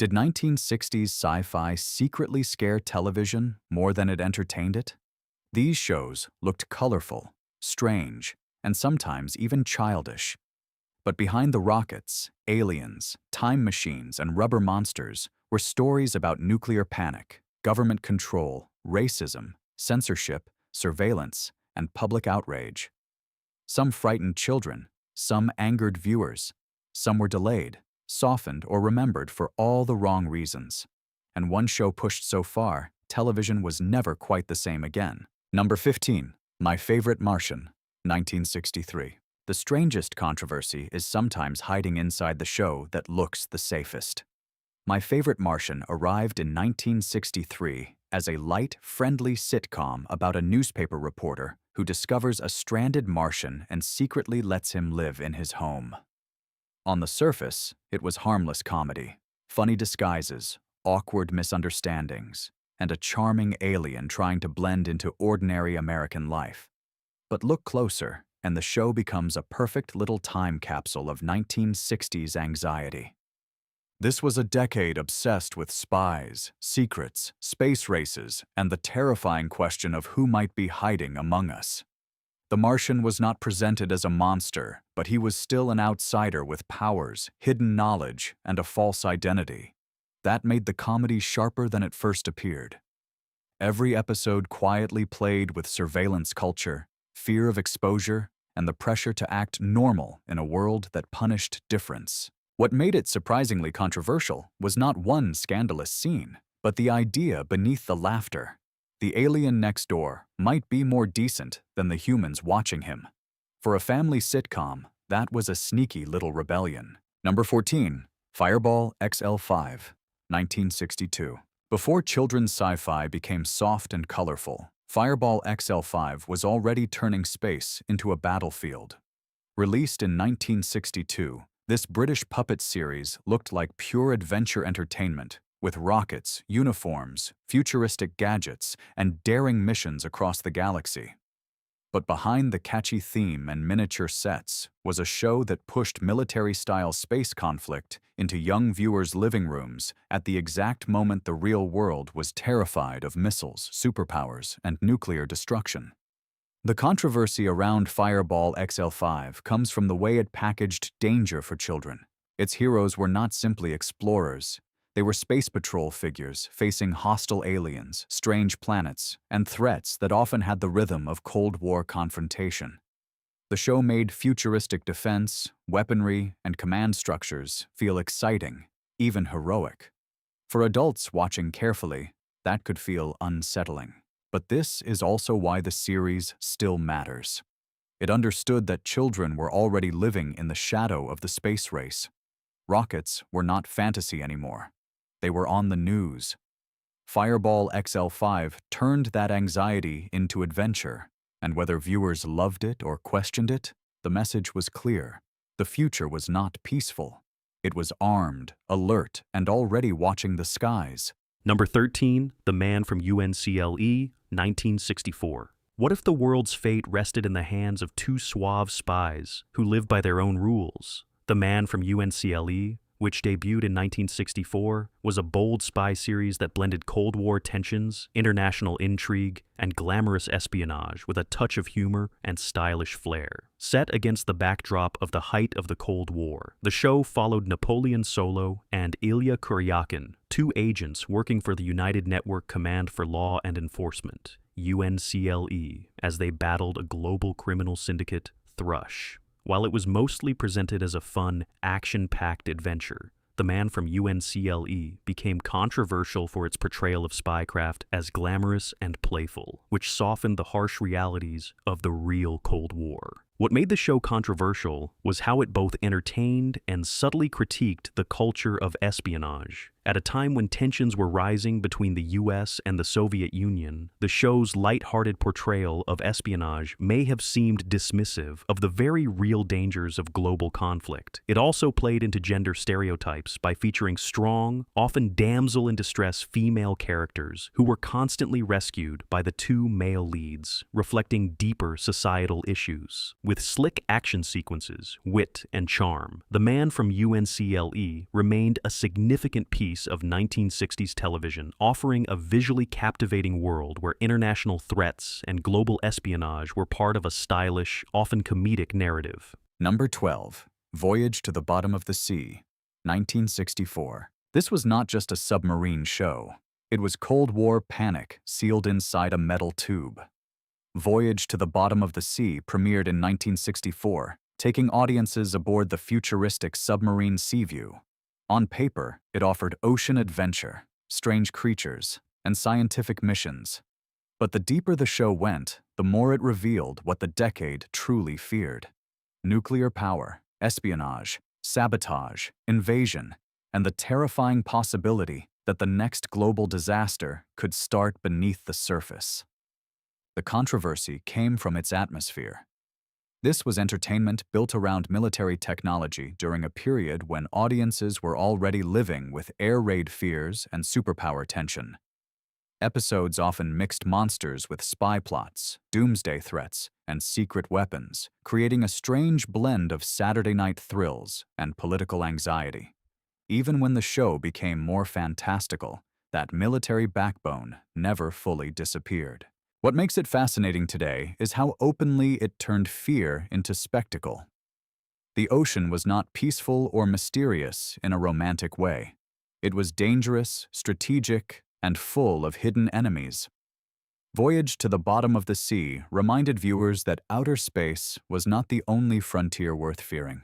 Did 1960s sci-fi secretly scare television more than it entertained it? These shows looked colorful, strange, and sometimes even childish. But behind the rockets, aliens, time machines, and rubber monsters were stories about nuclear panic, government control, racism, censorship, surveillance, and public outrage. Some frightened children, some angered viewers, some were delayed, softened, or remembered for all the wrong reasons. And one show pushed so far, television was never quite the same again. Number 15. My Favorite Martian, 1963. The strangest controversy is sometimes hiding inside the show that looks the safest. My Favorite Martian arrived in 1963 as a light, friendly sitcom about a newspaper reporter who discovers a stranded Martian and secretly lets him live in his home. On the surface, it was harmless comedy, funny disguises, awkward misunderstandings, and a charming alien trying to blend into ordinary American life. But look closer, and the show becomes a perfect little time capsule of 1960s anxiety. This was a decade obsessed with spies, secrets, space races, and the terrifying question of who might be hiding among us. The Martian was not presented as a monster, but he was still an outsider with powers, hidden knowledge, and a false identity. That made the comedy sharper than it first appeared. Every episode quietly played with surveillance culture, fear of exposure, and the pressure to act normal in a world that punished difference. What made it surprisingly controversial was not one scandalous scene, but the idea beneath the laughter. The alien next door might be more decent than the humans watching him. For a family sitcom, that was a sneaky little rebellion. Number 14. Fireball XL5, 1962. Before children's sci-fi became soft and colorful, Fireball XL5 was already turning space into a battlefield. Released in 1962, this British puppet series looked like pure adventure entertainment, with rockets, uniforms, futuristic gadgets, and daring missions across the galaxy. But behind the catchy theme and miniature sets was a show that pushed military-style space conflict into young viewers' living rooms at the exact moment the real world was terrified of missiles, superpowers, and nuclear destruction. The controversy around Fireball XL5 comes from the way it packaged danger for children. Its heroes were not simply explorers. They were space patrol figures facing hostile aliens, strange planets, and threats that often had the rhythm of Cold War confrontation. The show made futuristic defense, weaponry, and command structures feel exciting, even heroic. For adults watching carefully, that could feel unsettling. But this is also why the series still matters. It understood that children were already living in the shadow of the space race. Rockets were not fantasy anymore. They were on the news. Fireball XL5 turned that anxiety into adventure, and whether viewers loved it or questioned it, the message was clear. The future was not peaceful. It was armed, alert, and already watching the skies. Number 13, The Man from UNCLE, 1964. What if the world's fate rested in the hands of two suave spies who lived by their own rules? The Man from UNCLE, which debuted in 1964, was a bold spy series that blended Cold War tensions, international intrigue, and glamorous espionage with a touch of humor and stylish flair. Set against the backdrop of the height of the Cold War, the show followed Napoleon Solo and Ilya Kuryakin, two agents working for the United Network Command for Law and Enforcement, UNCLE, as they battled a global criminal syndicate, Thrush. While it was mostly presented as a fun, action-packed adventure, The Man from UNCLE became controversial for its portrayal of spycraft as glamorous and playful, which softened the harsh realities of the real Cold War. What made the show controversial was how it both entertained and subtly critiqued the culture of espionage. At a time when tensions were rising between the US and the Soviet Union, the show's light-hearted portrayal of espionage may have seemed dismissive of the very real dangers of global conflict. It also played into gender stereotypes by featuring strong, often damsel-in-distress female characters who were constantly rescued by the two male leads, reflecting deeper societal issues. With slick action sequences, wit, and charm, The Man from UNCLE remained a significant piece masterpiece of 1960s television, offering a visually captivating world where international threats and global espionage were part of a stylish, often comedic narrative. Number 12. Voyage to the Bottom of the Sea, 1964. This was not just a submarine show. It was Cold War panic sealed inside a metal tube. Voyage to the Bottom of the Sea premiered in 1964, taking audiences aboard the futuristic submarine Seaview. On paper, it offered ocean adventure, strange creatures, and scientific missions. But the deeper the show went, the more it revealed what the decade truly feared. Nuclear power, espionage, sabotage, invasion, and the terrifying possibility that the next global disaster could start beneath the surface. The controversy came from its atmosphere. This was entertainment built around military technology during a period when audiences were already living with air raid fears and superpower tension. Episodes often mixed monsters with spy plots, doomsday threats, and secret weapons, creating a strange blend of Saturday night thrills and political anxiety. Even when the show became more fantastical, that military backbone never fully disappeared. What makes it fascinating today is how openly it turned fear into spectacle. The ocean was not peaceful or mysterious in a romantic way. It was dangerous, strategic, and full of hidden enemies. Voyage to the Bottom of the Sea reminded viewers that outer space was not the only frontier worth fearing.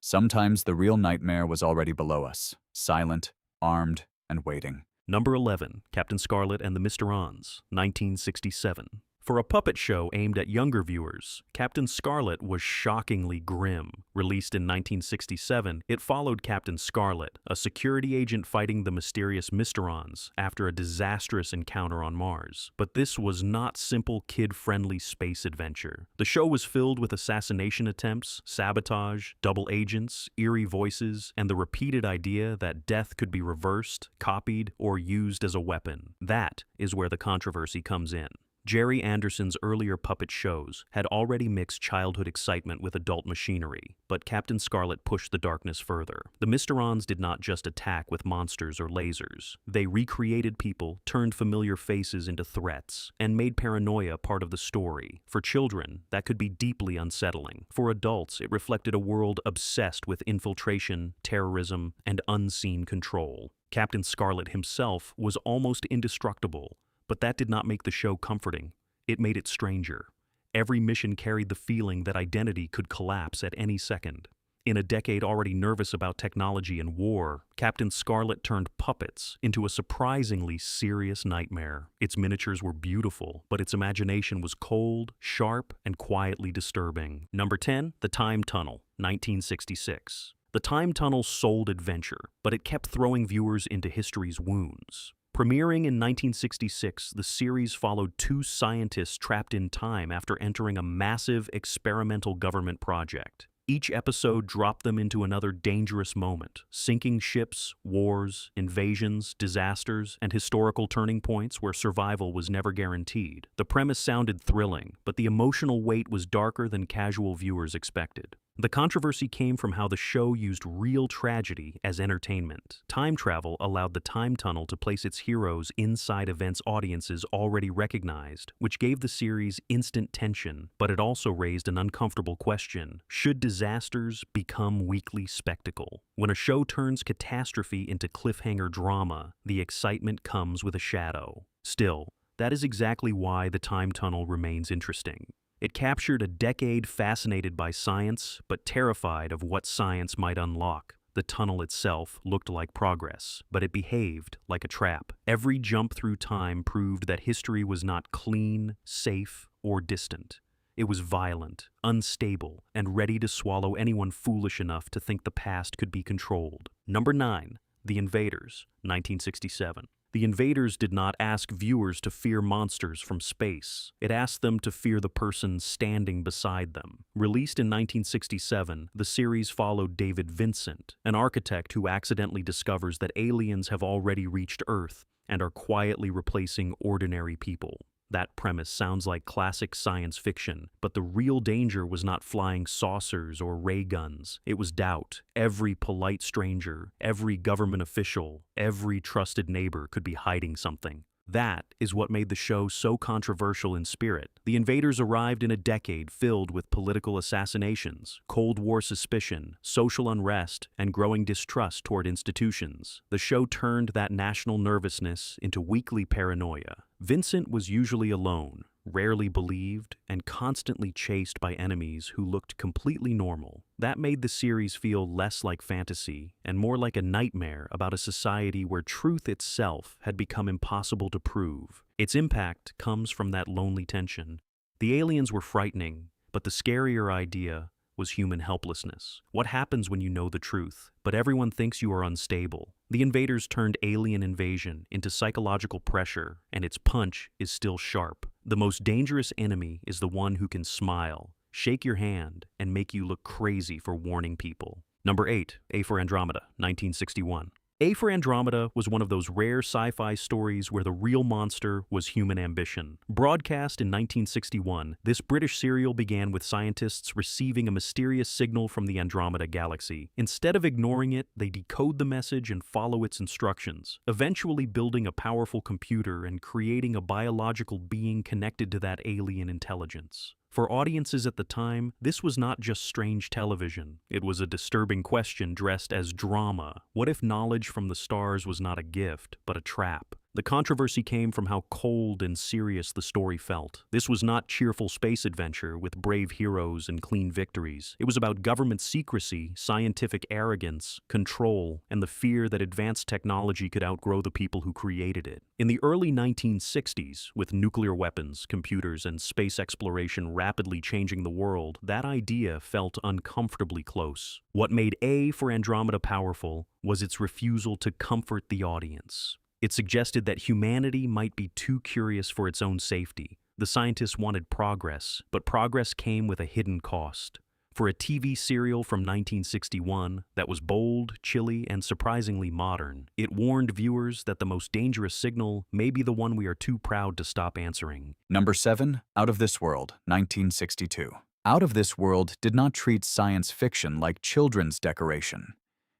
Sometimes the real nightmare was already below us, silent, armed, and waiting. Number 11, Captain Scarlet and the Mr. Ons, 1967. For a puppet show aimed at younger viewers, Captain Scarlet was shockingly grim. Released in 1967, it followed Captain Scarlet, a security agent fighting the mysterious Mr. Ons after a disastrous encounter on Mars. But this was not simple kid-friendly space adventure. The show was filled with assassination attempts, sabotage, double agents, eerie voices, and the repeated idea that death could be reversed, copied, or used as a weapon. That is where the controversy comes in. Jerry Anderson's earlier puppet shows had already mixed childhood excitement with adult machinery, but Captain Scarlet pushed the darkness further. The Mr. Ons did not just attack with monsters or lasers. They recreated people, turned familiar faces into threats, and made paranoia part of the story. For children, that could be deeply unsettling. For adults, it reflected a world obsessed with infiltration, terrorism, and unseen control. Captain Scarlet himself was almost indestructible, but that did not make the show comforting. It made it stranger. Every mission carried the feeling that identity could collapse at any second. In a decade already nervous about technology and war, Captain Scarlet turned puppets into a surprisingly serious nightmare. Its miniatures were beautiful, but its imagination was cold, sharp, and quietly disturbing. Number 10, The Time Tunnel, 1966. The Time Tunnel sold adventure, but it kept throwing viewers into history's wounds. Premiering in 1966, the series followed two scientists trapped in time after entering a massive experimental government project. Each episode dropped them into another dangerous moment, sinking ships, wars, invasions, disasters, and historical turning points where survival was never guaranteed. The premise sounded thrilling, but the emotional weight was darker than casual viewers expected. The controversy came from how the show used real tragedy as entertainment. Time travel allowed the time tunnel to place its heroes inside events audiences already recognized, which gave the series instant tension, but it also raised an uncomfortable question. Should disasters become weekly spectacle? When a show turns catastrophe into cliffhanger drama, the excitement comes with a shadow. Still, that is exactly why the time tunnel remains interesting. It captured a decade fascinated by science, but terrified of what science might unlock. The tunnel itself looked like progress, but it behaved like a trap. Every jump through time proved that history was not clean, safe, or distant. It was violent, unstable, and ready to swallow anyone foolish enough to think the past could be controlled. Number 9, The Invaders, 1967. The Invaders did not ask viewers to fear monsters from space. It asked them to fear the person standing beside them. Released in 1967, the series followed David Vincent, an architect who accidentally discovers that aliens have already reached Earth and are quietly replacing ordinary people. That premise sounds like classic science fiction, but the real danger was not flying saucers or ray guns. It was doubt. Every polite stranger, every government official, every trusted neighbor could be hiding something. That is what made the show so controversial in spirit. The invaders arrived in a decade filled with political assassinations, Cold War suspicion, social unrest, and growing distrust toward institutions. The show turned that national nervousness into weekly paranoia. Vincent was usually alone, rarely believed, and constantly chased by enemies who looked completely normal. That made the series feel less like fantasy and more like a nightmare about a society where truth itself had become impossible to prove. Its impact comes from that lonely tension. The aliens were frightening, but the scarier idea was human helplessness. What happens when you know the truth, but everyone thinks you are unstable? The invaders turned alien invasion into psychological pressure, and its punch is still sharp. The most dangerous enemy is the one who can smile, shake your hand, and make you look crazy for warning people. Number 8, A for Andromeda, 1961. A for Andromeda was one of those rare sci-fi stories where the real monster was human ambition. Broadcast in 1961, this British serial began with scientists receiving a mysterious signal from the Andromeda galaxy. Instead of ignoring it, they decode the message and follow its instructions, eventually building a powerful computer and creating a biological being connected to that alien intelligence. For audiences at the time, this was not just strange television. It was a disturbing question dressed as drama. What if knowledge from the stars was not a gift, but a trap? The controversy came from how cold and serious the story felt. This was not cheerful space adventure with brave heroes and clean victories. It was about government secrecy, scientific arrogance, control, and the fear that advanced technology could outgrow the people who created it. In the early 1960s, with nuclear weapons, computers, and space exploration rapidly changing the world, that idea felt uncomfortably close. What made A for Andromeda powerful was its refusal to comfort the audience. It suggested that humanity might be too curious for its own safety. The scientists wanted progress, but progress came with a hidden cost. For a TV serial from 1961 that was bold, chilly, and surprisingly modern, it warned viewers that the most dangerous signal may be the one we are too proud to stop answering. Number 7, Out of This World, 1962. Out of This World did not treat science fiction like children's decoration.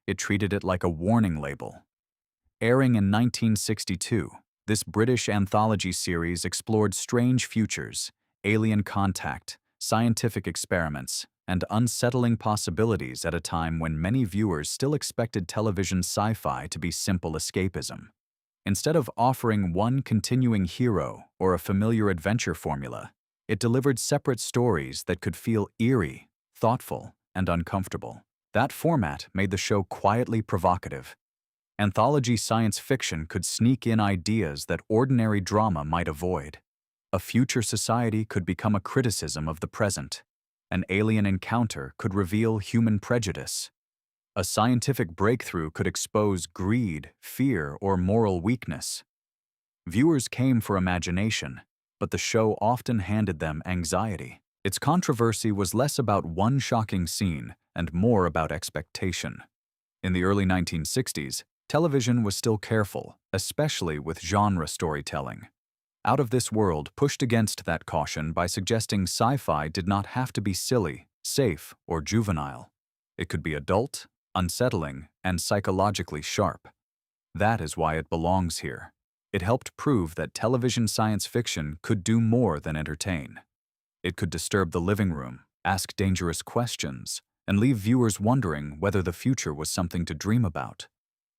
It treated it like a warning label. Airing in 1962, this British anthology series explored strange futures, alien contact, scientific experiments, and unsettling possibilities at a time when many viewers still expected television sci-fi to be simple escapism. Instead of offering one continuing hero or a familiar adventure formula, it delivered separate stories that could feel eerie, thoughtful, and uncomfortable. That format made the show quietly provocative. Anthology science fiction could sneak in ideas that ordinary drama might avoid. A future society could become a criticism of the present. An alien encounter could reveal human prejudice. A scientific breakthrough could expose greed, fear, or moral weakness. Viewers came for imagination, but the show often handed them anxiety. Its controversy was less about one shocking scene and more about expectation. In the early 1960s, television was still careful, especially with genre storytelling. Out of This World pushed against that caution by suggesting sci-fi did not have to be silly, safe, or juvenile. It could be adult, unsettling, and psychologically sharp. That is why it belongs here. It helped prove that television science fiction could do more than entertain. It could disturb the living room, ask dangerous questions, and leave viewers wondering whether the future was something to dream about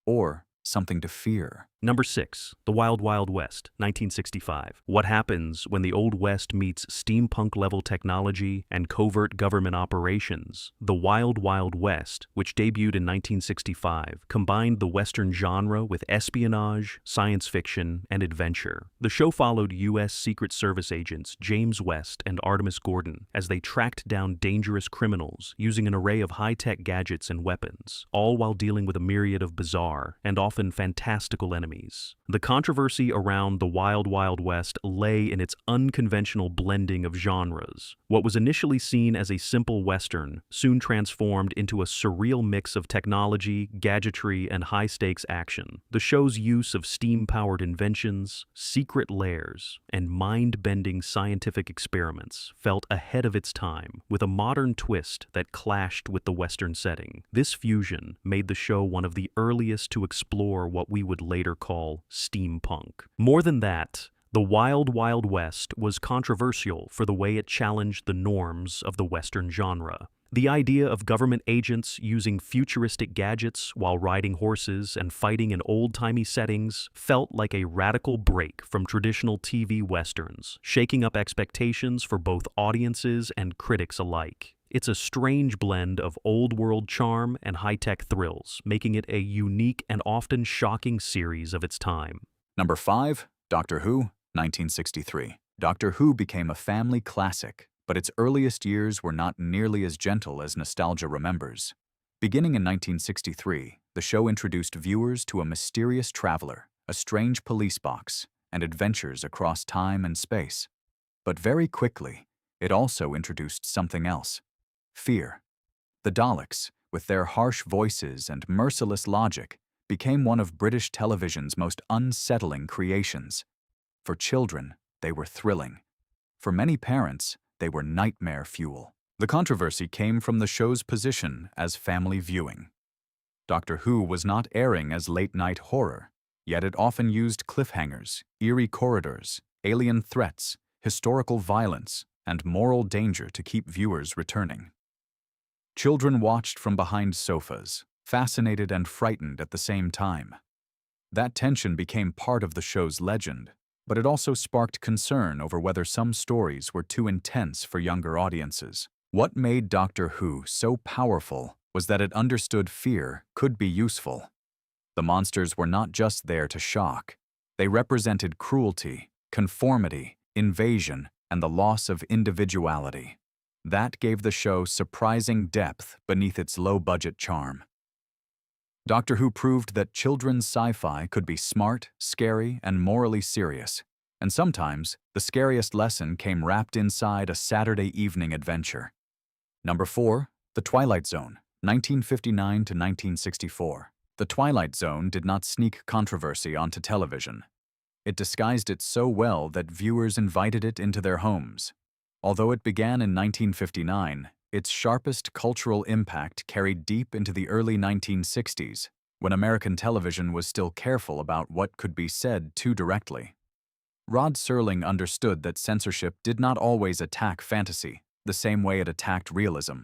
or something to fear. Number 6, The Wild Wild West, 1965. What happens when the Old West meets steampunk-level technology and covert government operations? The Wild Wild West, which debuted in 1965, combined the Western genre with espionage, science fiction, and adventure. The show followed U.S. Secret Service agents James West and Artemis Gordon as they tracked down dangerous criminals using an array of high-tech gadgets and weapons, all while dealing with a myriad of bizarre and often fantastical enemies. enemies. The controversy around the Wild Wild West lay in its unconventional blending of genres. What was initially seen as a simple Western soon transformed into a surreal mix of technology, gadgetry, and high-stakes action. The show's use of steam-powered inventions, secret lairs, and mind-bending scientific experiments felt ahead of its time, with a modern twist that clashed with the Western setting. This fusion made the show one of the earliest to explore what we would later call steampunk. More than that, the Wild Wild West was controversial for the way it challenged the norms of the Western genre. The idea of government agents using futuristic gadgets while riding horses and fighting in old-timey settings felt like a radical break from traditional TV Westerns, shaking up expectations for both audiences and critics alike. It's a strange blend of old-world charm and high-tech thrills, making it a unique and often shocking series of its time. Number 5, Doctor Who, 1963. Doctor Who became a family classic, but its earliest years were not nearly as gentle as nostalgia remembers. Beginning in 1963, the show introduced viewers to a mysterious traveler, a strange police box, and adventures across time and space. But very quickly, it also introduced something else: fear. The Daleks, with their harsh voices and merciless logic, became one of British television's most unsettling creations. For children, they were thrilling. For many parents, they were nightmare fuel. The controversy came from the show's position as family viewing. Doctor Who was not airing as late-night horror, yet it often used cliffhangers, eerie corridors, alien threats, historical violence, and moral danger to keep viewers returning. Children watched from behind sofas, fascinated and frightened at the same time. That tension became part of the show's legend, but it also sparked concern over whether some stories were too intense for younger audiences. What made Doctor Who so powerful was that it understood fear could be useful. The monsters were not just there to shock. They represented cruelty, conformity, invasion, and the loss of individuality. That gave the show surprising depth beneath its low-budget charm. Doctor Who proved that children's sci-fi could be smart, scary, and morally serious. And sometimes, the scariest lesson came wrapped inside a Saturday evening adventure. Number 4, The Twilight Zone, 1959 to 1964. The Twilight Zone did not sneak controversy onto television. It disguised it so well that viewers invited it into their homes. Although it began in 1959, its sharpest cultural impact carried deep into the early 1960s, when American television was still careful about what could be said too directly. Rod Serling understood that censorship did not always attack fantasy the same way it attacked realism.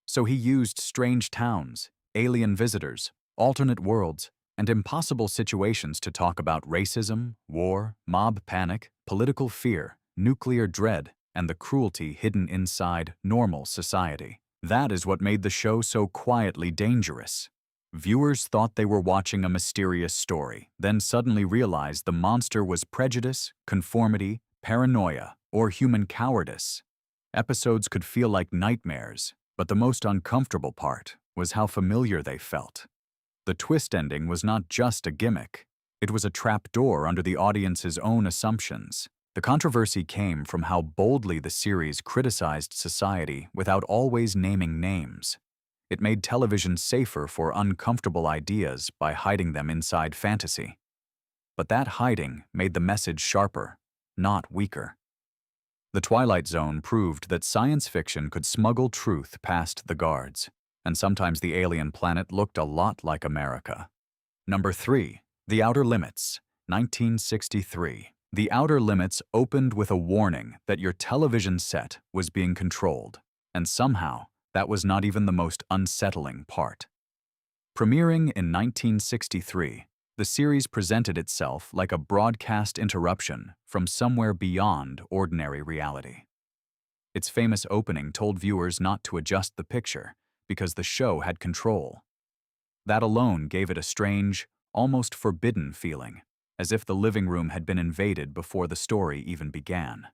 So he used strange towns, alien visitors, alternate worlds, and impossible situations to talk about racism, war, mob panic, political fear, nuclear dread, and the cruelty hidden inside normal society. That is what made the show so quietly dangerous. Viewers thought they were watching a mysterious story, then suddenly realized the monster was prejudice, conformity, paranoia, or human cowardice. Episodes could feel like nightmares, but the most uncomfortable part was how familiar they felt. The twist ending was not just a gimmick. It was a trapdoor under the audience's own assumptions. The controversy came from how boldly the series criticized society without always naming names. It made television safer for uncomfortable ideas by hiding them inside fantasy. But that hiding made the message sharper, not weaker. The Twilight Zone proved that science fiction could smuggle truth past the guards, and sometimes the alien planet looked a lot like America. Number 3, The Outer Limits, 1963. The Outer Limits opened with a warning that your television set was being controlled, and somehow that was not even the most unsettling part. Premiering in 1963, the series presented itself like a broadcast interruption from somewhere beyond ordinary reality. Its famous opening told viewers not to adjust the picture because the show had control. That alone gave it a strange, almost forbidden feeling, as if the living room had been invaded before the story even began.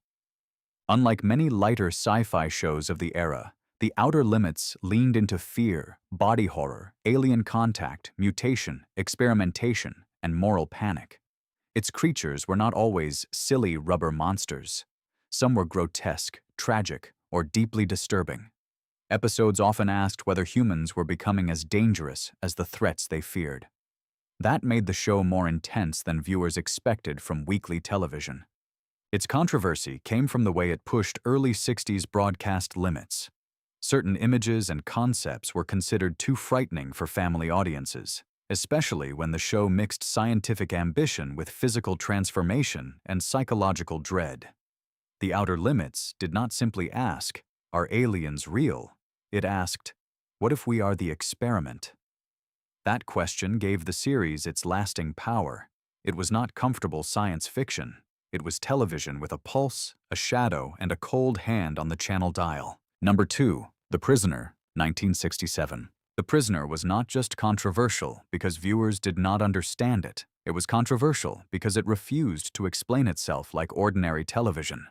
Unlike many lighter sci-fi shows of the era, The Outer Limits leaned into fear, body horror, alien contact, mutation, experimentation, and moral panic. Its creatures were not always silly rubber monsters. Some were grotesque, tragic, or deeply disturbing. Episodes often asked whether humans were becoming as dangerous as the threats they feared. That made the show more intense than viewers expected from weekly television. Its controversy came from the way it pushed early 60s broadcast limits. Certain images and concepts were considered too frightening for family audiences, especially when the show mixed scientific ambition with physical transformation and psychological dread. The Outer Limits did not simply ask, "Are aliens real?" It asked, "What if we are the experiment?" That question gave the series its lasting power. It was not comfortable science fiction. It was television with a pulse, a shadow, and a cold hand on the channel dial. Number 2. The Prisoner, 1967. The Prisoner was not just controversial because viewers did not understand it. It was controversial because it refused to explain itself like ordinary television.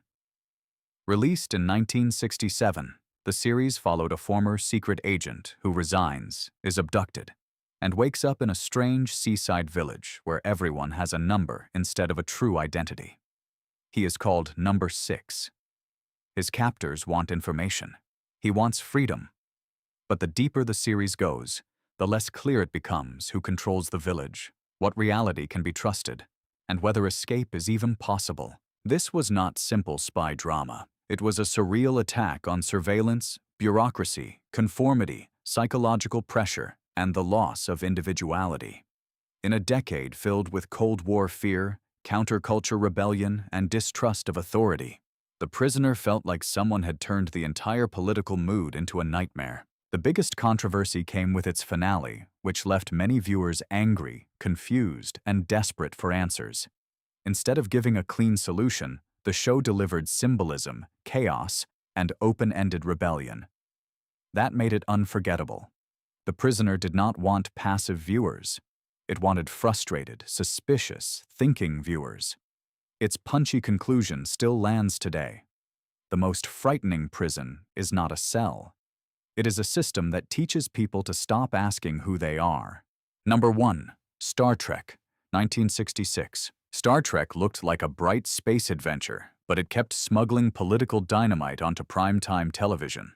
Released in 1967, the series followed a former secret agent who resigns, is abducted, and wakes up in a strange seaside village where everyone has a number instead of a true identity. He is called Number 6. His captors want information. He wants freedom. But the deeper the series goes, the less clear it becomes who controls the village, what reality can be trusted, and whether escape is even possible. This was not simple spy drama. It was a surreal attack on surveillance, bureaucracy, conformity, psychological pressure, and the loss of individuality. In a decade filled with Cold War fear, counterculture rebellion, and distrust of authority, The Prisoner felt like someone had turned the entire political mood into a nightmare. The biggest controversy came with its finale, which left many viewers angry, confused, and desperate for answers. Instead of giving a clean solution, the show delivered symbolism, chaos, and open-ended rebellion. That made it unforgettable. The Prisoner did not want passive viewers. It wanted frustrated, suspicious, thinking viewers. Its punchy conclusion still lands today. The most frightening prison is not a cell. It is a system that teaches people to stop asking who they are. Number 1. Star Trek, 1966. Star Trek looked like a bright space adventure, but it kept smuggling political dynamite onto primetime television.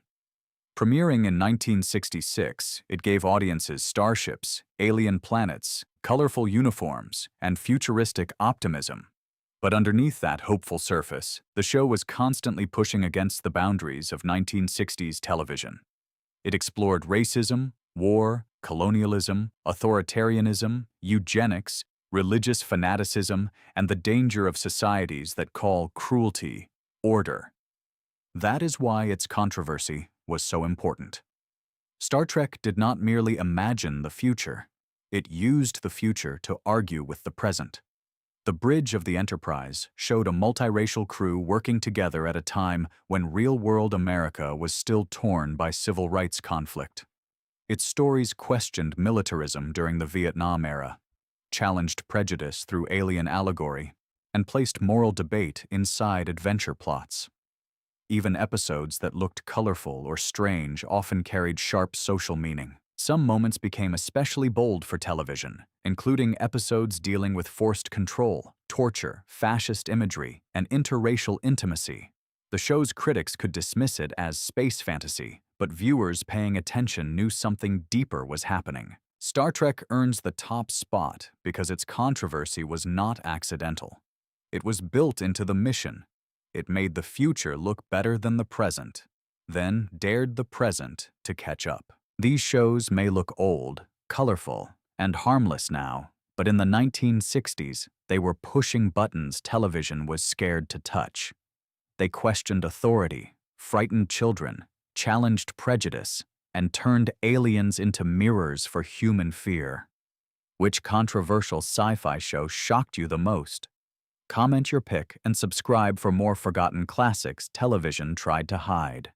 Premiering in 1966, it gave audiences starships, alien planets, colorful uniforms, and futuristic optimism. But underneath that hopeful surface, the show was constantly pushing against the boundaries of 1960s television. It explored racism, war, colonialism, authoritarianism, eugenics, religious fanaticism, and the danger of societies that call cruelty order. That is why its controversy was so important. Star Trek did not merely imagine the future. It used the future to argue with the present. The Bridge of the Enterprise showed a multiracial crew working together at a time when real-world America was still torn by civil rights conflict. Its stories questioned militarism during the Vietnam era, challenged prejudice through alien allegory, and placed moral debate inside adventure plots. Even episodes that looked colorful or strange often carried sharp social meaning. Some moments became especially bold for television, including episodes dealing with forced control, torture, fascist imagery, and interracial intimacy. The show's critics could dismiss it as space fantasy, but viewers paying attention knew something deeper was happening. Star Trek earns the top spot because its controversy was not accidental. It was built into the mission. It made the future look better than the present, then dared the present to catch up. These shows may look old, colorful, and harmless now, but in the 1960s, they were pushing buttons television was scared to touch. They questioned authority, frightened children, challenged prejudice, and turned aliens into mirrors for human fear. Which controversial sci-fi show shocked you the most? Comment your pick and subscribe for more forgotten classics television tried to hide.